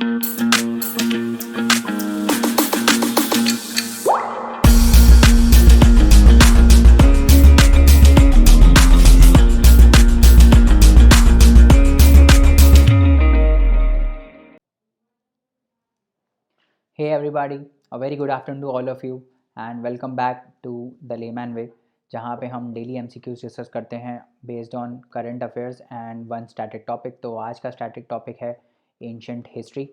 Hey everybody, a very good afternoon to all of you and welcome back to the Layman Way, जहाँ पे हम daily MCQs discuss करते हैं based on current affairs and one static topic. तो आज का static topic है ancient history,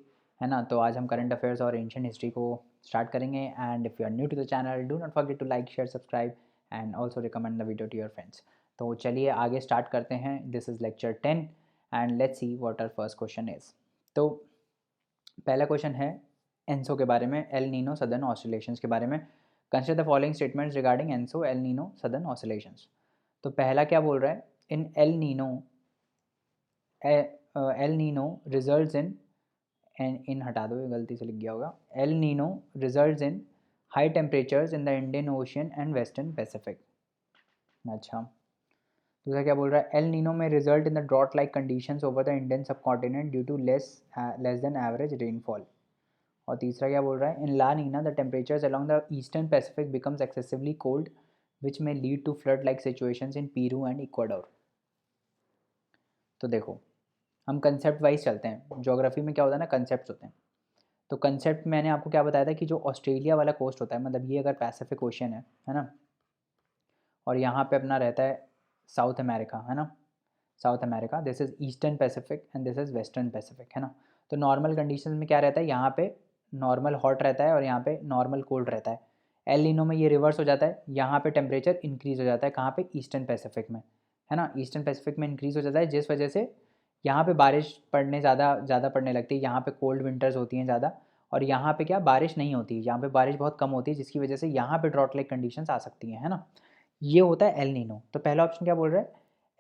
है ना। तो आज हम करंट अफेयर्स और एंशंट हिस्ट्री को स्टार्ट करेंगे। And if you are new to the channel, do not forget to like, share, subscribe and also recommend the video to your friends. तो चलिए आगे स्टार्ट करते हैं। This is lecture 10 and let's see what our first question is. तो पहला question है ENSO के बारे में, एल नीनो सदर्न ऑसिलेशंस के बारे में। Consider the following statements regarding ENSO El Nino southern oscillations. तो पहला क्या बोल रहा है, in El Nino results in हटा दो, ये गलती से लिख गया होगा। El Nino results in high temperatures in the Indian Ocean and western Pacific. अच्छा, दूसरा क्या बोल रहा है, El Nino may result in the drought like conditions over the Indian subcontinent due to less then average rainfall. और तीसरा क्या बोल रहा है, in La Nina the temperatures along the eastern Pacific becomes excessively cold which में lead to flood like situations in Peru and Ecuador. तो देखो, हम कंसेप्ट वाइज चलते हैं। ज्योग्राफी में क्या होता है ना, कंसेप्ट होते हैं। तो कंसेप्ट मैंने आपको क्या बताया था कि जो ऑस्ट्रेलिया वाला कोस्ट होता है, मतलब ये अगर पैसिफिक ओशियन है ना, और यहाँ पे अपना रहता है साउथ अमेरिका, है ना, south America, this is eastern Pacific and this is western Pacific, है ना। तो नॉर्मल कंडीशन में क्या रहता है, यहाँ पे नॉर्मल हॉट रहता है और यहाँ पे नॉर्मल कोल्ड रहता है। एल नीनो में ये रिवर्स हो जाता है, यहाँ पे टेम्परेचर इंक्रीज़ हो जाता है, कहाँ पे, ईस्टर्न पैसिफिक में, है ना। ईस्टर्न पैसिफिक में इंक्रीज़ हो जाता है, जिस वजह से यहाँ पे बारिश पड़ने ज़्यादा पड़ने लगती है। यहाँ पे कोल्ड विंटर्स होती हैं ज़्यादा, और यहाँ पे क्या, बारिश नहीं होती है, यहाँ पे बारिश बहुत कम होती है, जिसकी वजह से यहाँ पे ड्रॉट लाइक कंडीशंस आ सकती हैं, है ना। ये होता है एल नीनो। तो पहला ऑप्शन क्या बोल रहा है,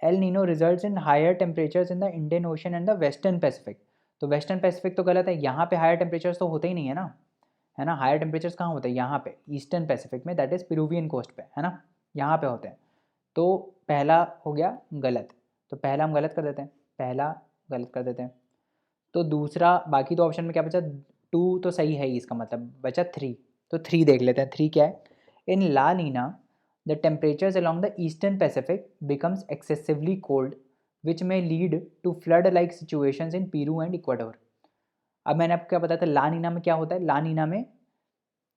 El Nino results in higher temperatures in the Indian Ocean and the western Pacific. तो वेस्टर्न पैसिफिक तो गलत है, यहाँ पे हायर टेम्परेचर्स तो होते ही नहीं है ना, है ना। हायर टेम्परेचर्स कहाँ होते हैं, यहाँ पे ईस्टर्न पैसिफिक में, दैट इज़ पेरुवियन कोस्ट पे, है ना, यहाँ पे होते हैं। तो पहला हो गया गलत, तो पहला हम गलत कर देते हैं, पहला गलत कर देते हैं। तो दूसरा, बाकी तो ऑप्शन में क्या बचा, 2 तो सही है ही, इसका मतलब बचा 3। तो 3 देख लेते हैं, 3 क्या है, in La Nina the temperatures along the eastern Pacific becomes excessively cold which में lead to flood like situations in Peru and Ecuador. अब मैंने आपको क्या बताया था, ला नीना में क्या होता है, ला नीना में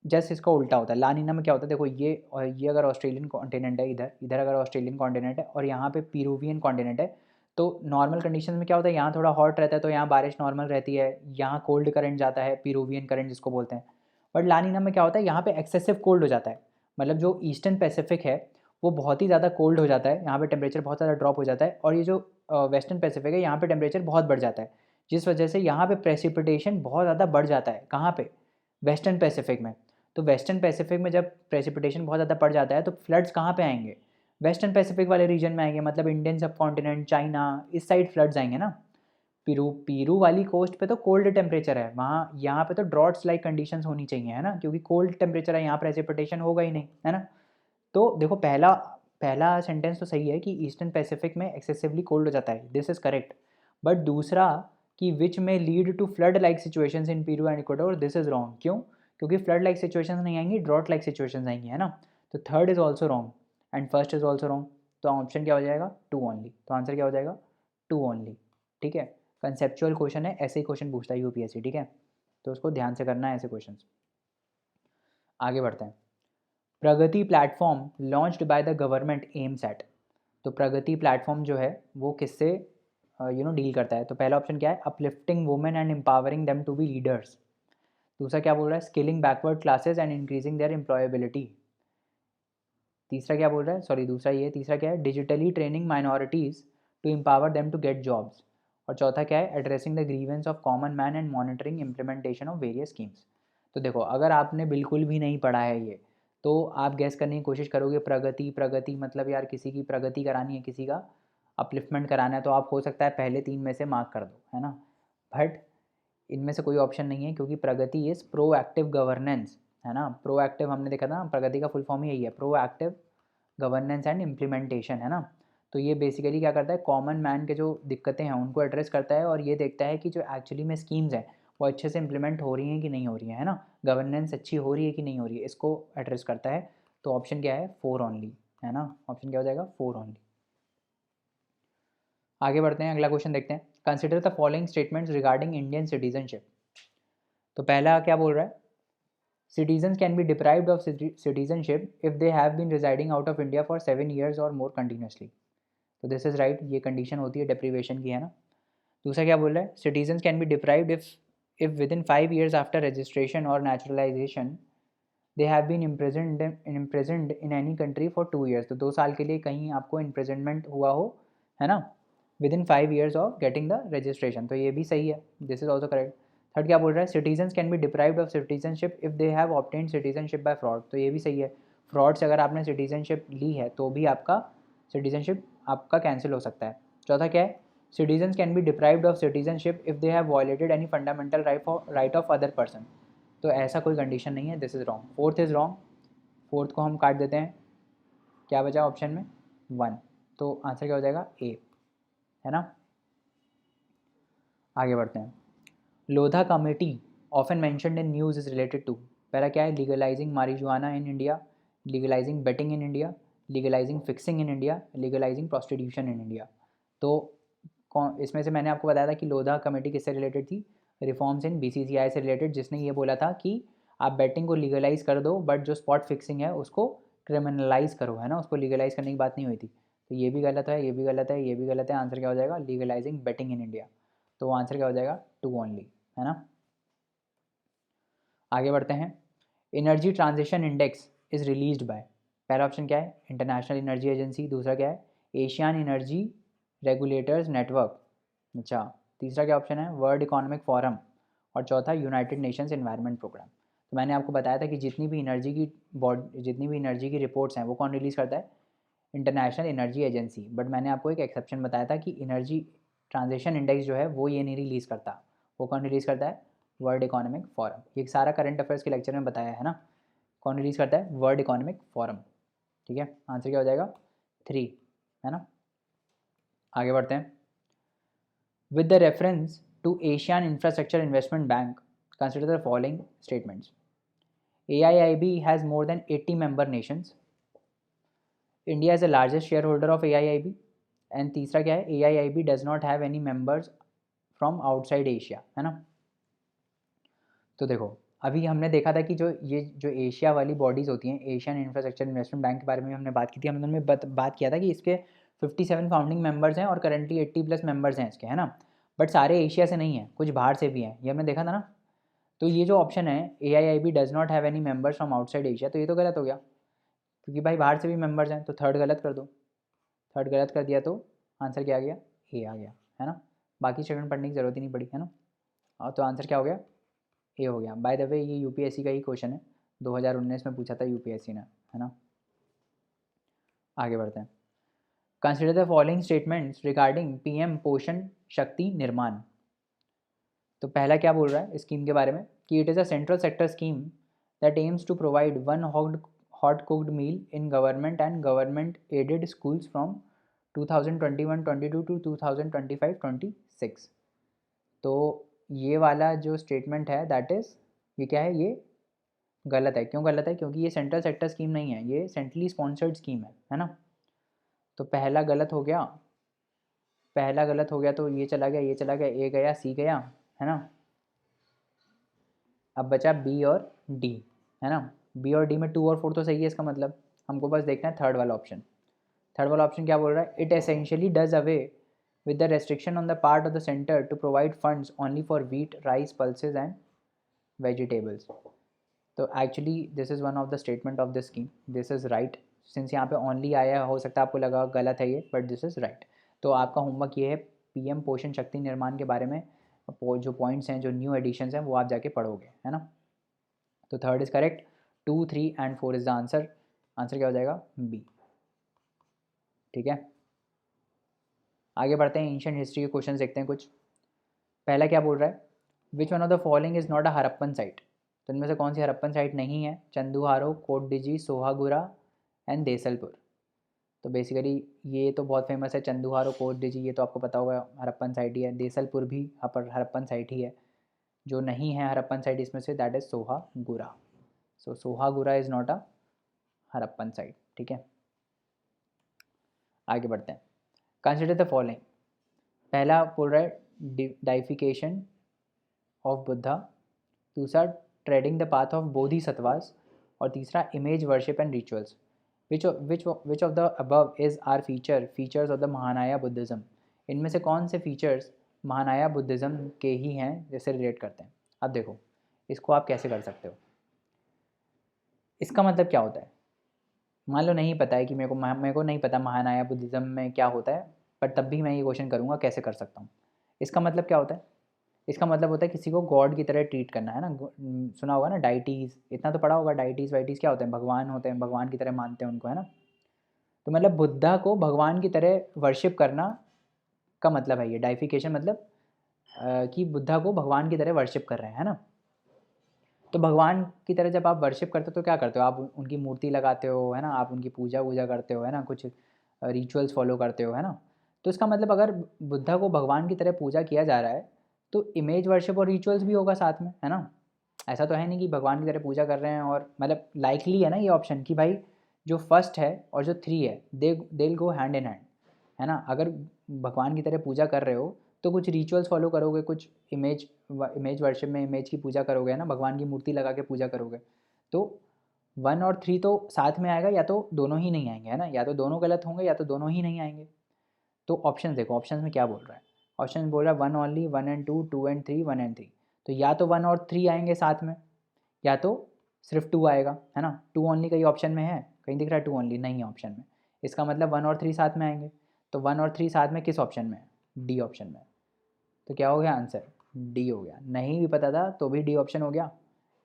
जस्ट इसका उल्टा होता है। ला नीना में क्या होता है, देखो ये, और ये अगर ऑस्ट्रेलियन कॉन्टिनेंट है, इधर इधर अगर ऑस्ट्रेलियन कॉन्टिनेंट है और यहाँ पे पीरूवियन कॉन्टिनेंट है, तो नॉर्मल कंडीशन में क्या होता है, यहाँ थोड़ा हॉट रहता है तो यहाँ बारिश नॉर्मल रहती है, यहाँ कोल्ड करंट जाता है, पीरूवियन करंट जिसको बोलते हैं। बट ला नीना में क्या होता है, यहाँ पे एक्सेसिव कोल्ड हो जाता है, मतलब जो ईस्टर्न पैसिफिक है वो बहुत ही ज़्यादा कोल्ड हो जाता है, यहाँ पे टेम्परेचर बहुत ज़्यादा ड्रॉप हो जाता है, और ये जो वेस्टर्न पैसिफिक है यहाँ पे टेम्परेचर बहुत बढ़ जाता है, जिस वजह से यहाँ पे प्रेसिपिटेशन बहुत ज़्यादा बढ़ जाता है, कहाँ पे, वेस्टर्न पैसिफिक में। तो वेस्टर्न पैसिफिक में जब प्रेसिपिटेशन बहुत ज़्यादा बढ़ जाता है तो फ्लड्स कहाँ पे आएंगे, वेस्टर्न पैसिफिक वाले रीजन में आएंगे, मतलब इंडियन सब कॉन्टिनेंट, चाइना, इस साइड फ्लड्स आएंगे ना। पीरू पीरू वाली कोस्ट पे तो कोल्ड टेम्परेचर है, वहाँ यहाँ पे तो ड्रॉट्स लाइक कंडीशंस होनी चाहिए, है ना, क्योंकि कोल्ड टेम्परेचर है, यहाँ प्रेसिपिटेशन होगा ही नहीं, है ना। तो देखो, पहला पहला सेंटेंस तो सही है कि ईस्टर्न पैसिफिक में एक्सेसिवली कोल्ड हो जाता है, दिस इज़ करेक्ट। बट दूसरा कि विच में lead to flood like situations in Peru and Ecuador, this is wrong. क्यों, क्योंकि फ्लड लाइक सिचुएशंस नहीं आएंगी, ड्रॉट लाइक सिचुएशंस आएंगी, है ना। तो third is also wrong and first is also wrong. तो ऑप्शन क्या हो जाएगा, 2 ओनली। तो आंसर क्या हो जाएगा, 2 ओनली। ठीक है, कंसेप्चुअल क्वेश्चन है, ऐसे ही क्वेश्चन पूछता है यूपीएससी, ठीक है, तो उसको ध्यान से करना है ऐसे क्वेश्चन। आगे बढ़ते हैं। Pragati platform launched by the government aims at. तो प्रगति प्लेटफॉर्म जो है वो किससे डील करता है। तो पहला ऑप्शन क्या है, uplifting women and empowering them to be leaders. दूसरा क्या बोल रहा है, skilling backward classes and increasing their employability. तीसरा क्या बोल रहा है, सॉरी दूसरा ये, तीसरा क्या है, digitally training minorities to empower them to get jobs. और चौथा क्या है, addressing the grievances of common man and monitoring implementation of various schemes. तो देखो, अगर आपने बिल्कुल भी नहीं पढ़ा है ये, तो आप गैस करने की कोशिश करोगे, प्रगति प्रगति मतलब यार किसी की प्रगति करानी है, किसी का अपलिफ्टमेंट कराना है, तो आप हो सकता है पहले 3 में से मार्क कर दो, है ना। बट इनमें से कोई ऑप्शन नहीं है, क्योंकि प्रगति इज़ प्रोएक्टिव गवर्नेंस, है ना। प्रोएक्टिव हमने देखा था ना, प्रगति का फुल फॉर्म ही यही है, प्रोएक्टिव गवर्नेंस एंड इम्प्लीमेंटेशन, है ना। तो ये बेसिकली क्या करता है, कॉमन मैन के जो दिक्कतें हैं उनको एड्रेस करता है, और ये देखता है कि जो एक्चुअली में स्कीम्स हैं वो अच्छे से इम्प्लीमेंट हो रही हैं कि नहीं हो रही है ना, गवर्नेंस अच्छी हो रही है कि नहीं हो रही है, इसको एड्रेस करता है। तो ऑप्शन क्या है, 4 ओनली, है ना, ऑप्शन क्या हो जाएगा, 4 ओनली। आगे बढ़ते हैं, अगला क्वेश्चन देखते हैं। Consider the following statements regarding Indian citizenship. तो पहला क्या बोल रहा है, citizens can be deprived of citizenship if they have been residing out of India for 7 years और मोर कंटिन्यूसली। तो दिस इज राइट, ये कंडीशन होती है डिप्रीवेशन की, है ना। दूसरा क्या बोल रहा है, citizens can be deprived if within 5 years after registration और naturalisation they have been imprisoned in any country for 2 years। तो 2 साल के लिए कहीं आपको इम्प्रिजनमेंट हुआ हो, है ना, with in 5 years of getting the registration, तो ये भी सही है, this is also correct. Third क्या बोल रहा है, citizens can be deprived of citizenship if they have obtained citizenship by fraud. तो ये भी सही है, फ्रॉड से अगर आपने सिटीजनशिप ली है तो भी आपका सिटीजनशिप आपका कैंसिल हो सकता है। चौथा क्या है, citizens can be deprived of citizenship if they have violated any fundamental right of other person. तो ऐसा कोई कंडीशन नहीं है, this is wrong, fourth is wrong, fourth को हम काट देते हैं। क्या बचा ऑप्शन में, 1, तो आंसर क्या हो जाएगा, ए, है ना। आगे बढ़ते हैं, Lodha committee often mentioned in news is related to. पहला क्या है, legalising marijuana in India, legalising betting in India, legalising fixing in India, legalising prostitution in India. तो कौन इसमें से, मैंने आपको बताया था कि लोधा कमेटी किससे रिलेटेड थी, रिफॉर्म्स इन बीसीसीआई से रिलेटेड, जिसने ये बोला था कि आप बैटिंग को लीगलाइज कर दो बट जो स्पॉट फिक्सिंग है उसको क्रिमिनलाइज करो, है ना, उसको लीगलाइज करने की बात नहीं हुई थी। तो ये भी गलत है, ये भी गलत है, ये भी गलत है, आंसर क्या हो जाएगा, लीगलाइजिंग बेटिंग इन इंडिया। तो आंसर क्या हो जाएगा, 2 ओनली, है ना। आगे बढ़ते हैं, energy transition index is released by. पहला ऑप्शन क्या है, इंटरनेशनल एनर्जी एजेंसी, दूसरा क्या है, एशियन एनर्जी रेगुलेटर्स नेटवर्क, अच्छा, तीसरा क्या ऑप्शन है, वर्ल्ड इकोनॉमिक फोरम, और चौथा यूनाइटेड नेशंस एनवायरनमेंट प्रोग्राम। तो मैंने आपको बताया था कि जितनी भी एनर्जी की रिपोर्ट्स हैं वो कौन रिलीज़ करता है, इंटरनेशनल एनर्जी एजेंसी। बट मैंने आपको एक एक्सेप्शन बताया था कि एनर्जी ट्रांजिशन इंडेक्स जो है वो ये नहीं रिलीज़ करता, वो कौन रिलीज़ करता है, वर्ल्ड इकोनॉमिक फोरम। ये सारा करंट अफेयर्स के लेक्चर में बताया है ना, कौन रिलीज़ करता है, वर्ल्ड इकोनॉमिक फोरम। ठीक है, आंसर क्या हो जाएगा, 3, है ना। आगे बढ़ते हैं, with the reference to Asian Infrastructure Investment Bank consider the following statements. AIIB has more than 80 member nations. India is the largest shareholder of AIIB. And तीसरा क्या है, AIIB does not have any members from outside Asia, है ना। तो देखो, अभी हमने देखा था कि जो एशिया वाली बॉडीज़ होती हैं, एशियन इंफ्रास्ट्रक्चर इन्वेस्टमेंट बैंक के बारे में हमने बात की थी, हमने उनमें बात किया था कि इसके 57 फाउंडिंग मेंबर्स हैं और करंटली 80+ मेंबर्स हैं इसके, है ना। बट सारे एशिया से नहीं हैं, कुछ बाहर से भी हैं, ये हमने देखा था ना। तो ये जो ऑप्शन है, AIIB does not have any members from outside Asia, तो ये तो गलत हो गया, क्योंकि भाई बाहर से भी मेंबर्स हैं, तो थर्ड गलत कर दो। थर्ड गलत कर दिया तो आंसर क्या आ गया, ए आ गया, है ना। बाकी स्टेटमेंट पढ़ने की ज़रूरत ही नहीं पड़ी, है ना। और तो आंसर क्या हो गया, ए हो गया। बाय द वे ये यूपीएससी का ही क्वेश्चन है, 2019 में पूछा था यूपीएससी ने, है ना। आगे बढ़ते हैं, consider the following statements regarding PM पोषण शक्ति निर्माण। तो पहला क्या बोल रहा है स्कीम के बारे में, कि it is a central sector scheme that aims to provide 1 hot cooked meal in government and government aided schools from 2021-22 to 2025-26। तो ये वाला जो स्टेटमेंट है दैट इज़, ये क्या है, ये गलत है। क्यों गलत है, क्योंकि ये सेंट्रल सेक्टर स्कीम नहीं है, ये सेंट्रली स्पॉन्सर्ड स्कीम है ना। तो पहला गलत हो गया, पहला गलत हो गया, तो ये चला गया, ये चला गया, ए गया, सी गया, है ना। अब बचा बी और डी, है ना। बी और डी में 2 और 4 तो सही है, इसका मतलब हमको बस देखना है थर्ड वाला ऑप्शन। थर्ड वाला ऑप्शन क्या बोल रहा है, it essentially does away with the restriction on the part of the center to provide funds only for wheat, rice, pulses and vegetables। तो actually this is one of the statement of the scheme, this is right. Since यहाँ पे only आया, हो सकता है आपको लगा गलत है ये, बट दिस इज़ राइट। तो आपका होमवर्क ये है, PM पोषण शक्ति निर्माण के बारे में जो पॉइंट्स हैं, जो न्यू एडिशंस हैं, वो आप जाके पढ़ोगे, है ना। तो third is correct, 2, 3 and 4 is the answer. Answer क्या हो जाएगा, बी। ठीक है, आगे बढ़ते हैं, एंशिएंट हिस्ट्री के क्वेश्चन देखते हैं कुछ। पहला क्या बोल रहा है, which one of the following is not a Harappan site. तो इनमें से कौन सी हरप्पन साइट नहीं है, चंदुहारो, कोटडिजी, सोहागुरा एंड देसलपुर। तो बेसिकली ये तो बहुत फेमस है, चंदुहारो, कोटडिजी, ये तो आपको पता होगा हरप्पन साइट ही है, देसलपुर भी हरप्पन साइट ही है। जो नहीं है हरप्पन साइट इसमें से, that is Sohagaura. So Sohagaura is not a Harappan site. ठीक है, आगे बढ़ते हैं. Consider the following. पहला बोल रहा है डाइफिकेशन ऑफ बुद्धा, दूसरा treading the path of bodhisattvas, और तीसरा image worship and rituals. Which of the above is are features of the Mahayana Buddhism. इनमें से कौन से फीचर्स महानाया बुद्धिज़्म के ही हैं जैसे रिलेट करते हैं. अब देखो इसको आप कैसे कर सकते हो. इसका मतलब क्या होता है. मान लो नहीं पता है कि मेरे को नहीं पता महानाया बुद्धिज़्म में क्या होता है, पर तब भी मैं ये क्वेश्चन करूँगा कैसे कर सकता हूँ. इसका मतलब क्या होता है. इसका मतलब होता है किसी को गॉड की तरह ट्रीट करना है ना. सुना होगा ना डाइटीज़, इतना तो पढ़ा होगा. डाइटीज़ वाइटीज़ क्या होते हैं, भगवान होते हैं, भगवान की तरह मानते हैं उनको, है ना. तो मतलब बुद्धा को भगवान की तरह वर्शिप करना का मतलब है ये डाइफिकेशन. मतलब कि बुद्धा को भगवान की तरह वर्शिप कर रहे हैं, है ना. तो भगवान की तरह जब आप वर्शिप करते हो तो क्या करते हो, आप उनकी मूर्ति लगाते हो, है ना, आप उनकी पूजा वूजा करते हो, है ना, कुछ रिचुअल्स फॉलो करते हो, है ना. तो इसका मतलब अगर बुद्धा को भगवान की तरह पूजा किया जा रहा है तो इमेज वर्शिप और रिचुअल्स भी होगा साथ में, है ना. ऐसा तो है नहीं कि भगवान की तरह पूजा कर रहे हैं और मतलब लाइकली है ना ये ऑप्शन कि भाई जो फर्स्ट है और जो थ्री है they will go hand in hand, है ना. अगर भगवान की तरह पूजा कर रहे हो तो कुछ रिचुअल्स फॉलो करोगे, कुछ इमेज वर्शिप में इमेज की पूजा करोगे, है ना, भगवान की मूर्ति लगा के पूजा करोगे. तो 1 और 3 तो साथ में आएगा, या तो दोनों ही नहीं आएंगे, है ना, या तो दोनों गलत होंगे या तो दोनों ही नहीं आएंगे. तो ऑप्शन देखो, ऑप्शन में क्या बोल रहा है. ऑप्शन बोल रहा है 1 ओनली, 1 एंड 2, 2 एंड 3, 1 एंड 3. तो या तो 1 और 3 आएंगे साथ में, या तो सिर्फ 2 आएगा, है ना. 2 ओनली कहीं ऑप्शन में है, कहीं दिख रहा है 2 ओनली नहीं है ऑप्शन में. इसका मतलब 1 और 3 साथ में आएंगे. तो 1 और 3 साथ में किस ऑप्शन में है, डी ऑप्शन में. तो क्या हो गया आंसर, डी हो गया. नहीं भी पता था तो भी डी ऑप्शन हो गया.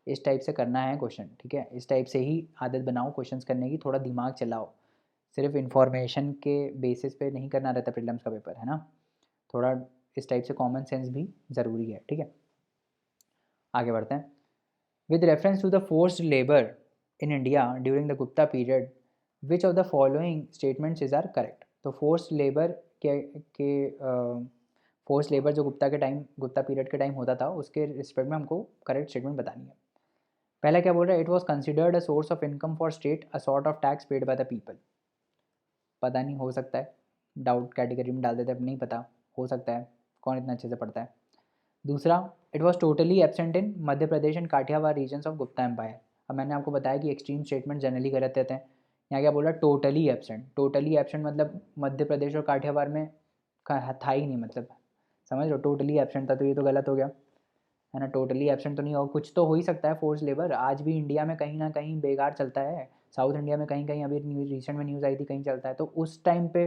इस टाइप से करना है क्वेश्चन, ठीक है. इस टाइप से ही आदत बनाओ क्वेश्चंस करने की, थोड़ा दिमाग चलाओ. सिर्फ इन्फॉर्मेशन के बेसिस पे नहीं करना रहता प्रीलिम्स का पेपर, है ना. थोड़ा इस टाइप से कॉमन सेंस भी ज़रूरी है, ठीक है. आगे बढ़ते हैं. With reference to the forced labour in India during the Gupta period, which of the following statements is are correct. तो फोर्स्ड लेबर के फोर्स लेबर जो गुप्ता पीरियड के टाइम होता था उसके रिस्पेक्ट में हमको करेक्ट स्टेटमेंट बतानी है. पहला क्या बोल रहा है, it was considered a source of income for state, a sort of tax paid by the people. पता नहीं, हो सकता है, डाउट कैटेगरी में डाल देते हैं, नहीं पता, हो सकता है, कौन इतना अच्छे से पढ़ता है. दूसरा, it was totally absent in Madhya Pradesh and Kathiawar regions of Gupta empire. अब मैंने आपको बताया कि एक्सट्रीम स्टेटमेंट जनरली गलत रहते हैं. यहाँ क्या बोला, टोटली एबसेंट. टोटली एबसेंट मतलब मध्य प्रदेश और काठियावाड़ में था ही नहीं, मतलब समझ लो टोटली एबसेंट था, तो ये तो गलत हो गया, है ना. टोटली एबसेंट तो नहीं हो, कुछ तो हो ही सकता है. फोर्स लेबर आज भी इंडिया में कहीं ना कहीं बेकार चलता है. साउथ इंडिया में कहीं कहीं अभी न्यूज़ रिसेंट में न्यूज़ आई थी कहीं चलता है, तो उस टाइम पे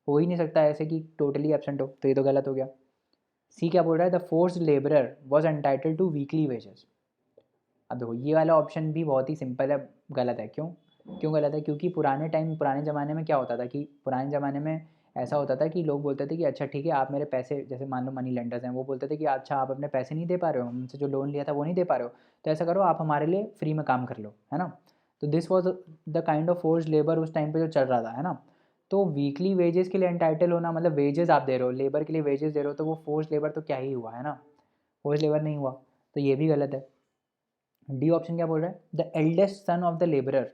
हो ही नहीं सकता ऐसे कि टोटली एबसेंट हो, तो ये तो गलत हो गया. सी क्या बोल रहा है, the force labourer was entitle to weekly wages. अब देखो ये वाला ऑप्शन भी बहुत ही सिंपल है, गलत है. क्यों क्यों गलत है, क्योंकि पुराने ज़माने में क्या होता था कि पुराने ज़माने में ऐसा होता था कि लोग बोलते थे कि अच्छा ठीक है आप मेरे पैसे, जैसे मान लो मनी लेंडर्स हैं, वो बोलते थे कि अच्छा आप अपने पैसे नहीं दे पा रहे हो, हमसे जो लोन लिया था वो नहीं दे पा रहे हो, तो ऐसा करो आप हमारे लिए फ्री में काम कर लो, है ना. तो this was the kind of force labour उस टाइम पे जो चल रहा था, है ना. तो वीकली वेजेस के लिए एंटाइटल होना मतलब वेजेस आप दे रहे हो, लेबर के लिए वेजेस दे रहे हो, तो वो फोर्स लेबर तो क्या ही हुआ, है ना, फोर्स लेबर नहीं हुआ. तो ये भी गलत है. डी ऑप्शन क्या बोल रहा है, the eldest son of the labourer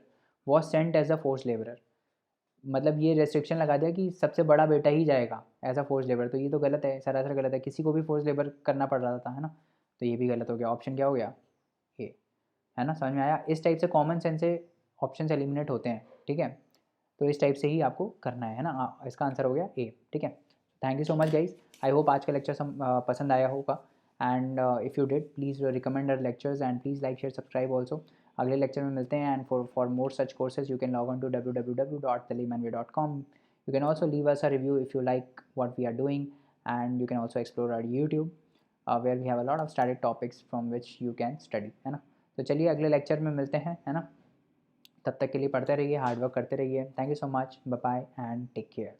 was sent as a force labourer. मतलब ये रेस्ट्रिक्शन लगा दिया कि सबसे बड़ा बेटा ही जाएगा एज अ फोर्स लेबर, तो ये तो गलत है, सरासर गलत है. किसी को भी फोर्स लेबर करना पड़ रहा था, है ना. तो ये भी गलत हो गया. ऑप्शन क्या हो गया, ए, है ना. समझ में आया. इस टाइप से कॉमन सेंस से ऑप्शन एलिमिनेट होते हैं, ठीक है. तो इस टाइप से ही आपको करना है ना. इसका आंसर हो गया ए, ठीक है. Thank you so much guys. I hope आज का लेक्चर पसंद आया होगा. And if you did please recommend our lectures and please like share subscribe also. अगले लेक्चर में मिलते हैं. And for more such courses you can log on to www.taleemanvay.com. You can also leave us a review if you like what we are doing, and you can also explore our YouTube where we have a lot of static topics from which you can study, है ना. तो चलिए अगले lecture में मिलते हैं, है ना. तब तक के लिए पढ़ते रहिए, हार्ड वर्क करते रहिए. Thank you so much, bye bye and take care.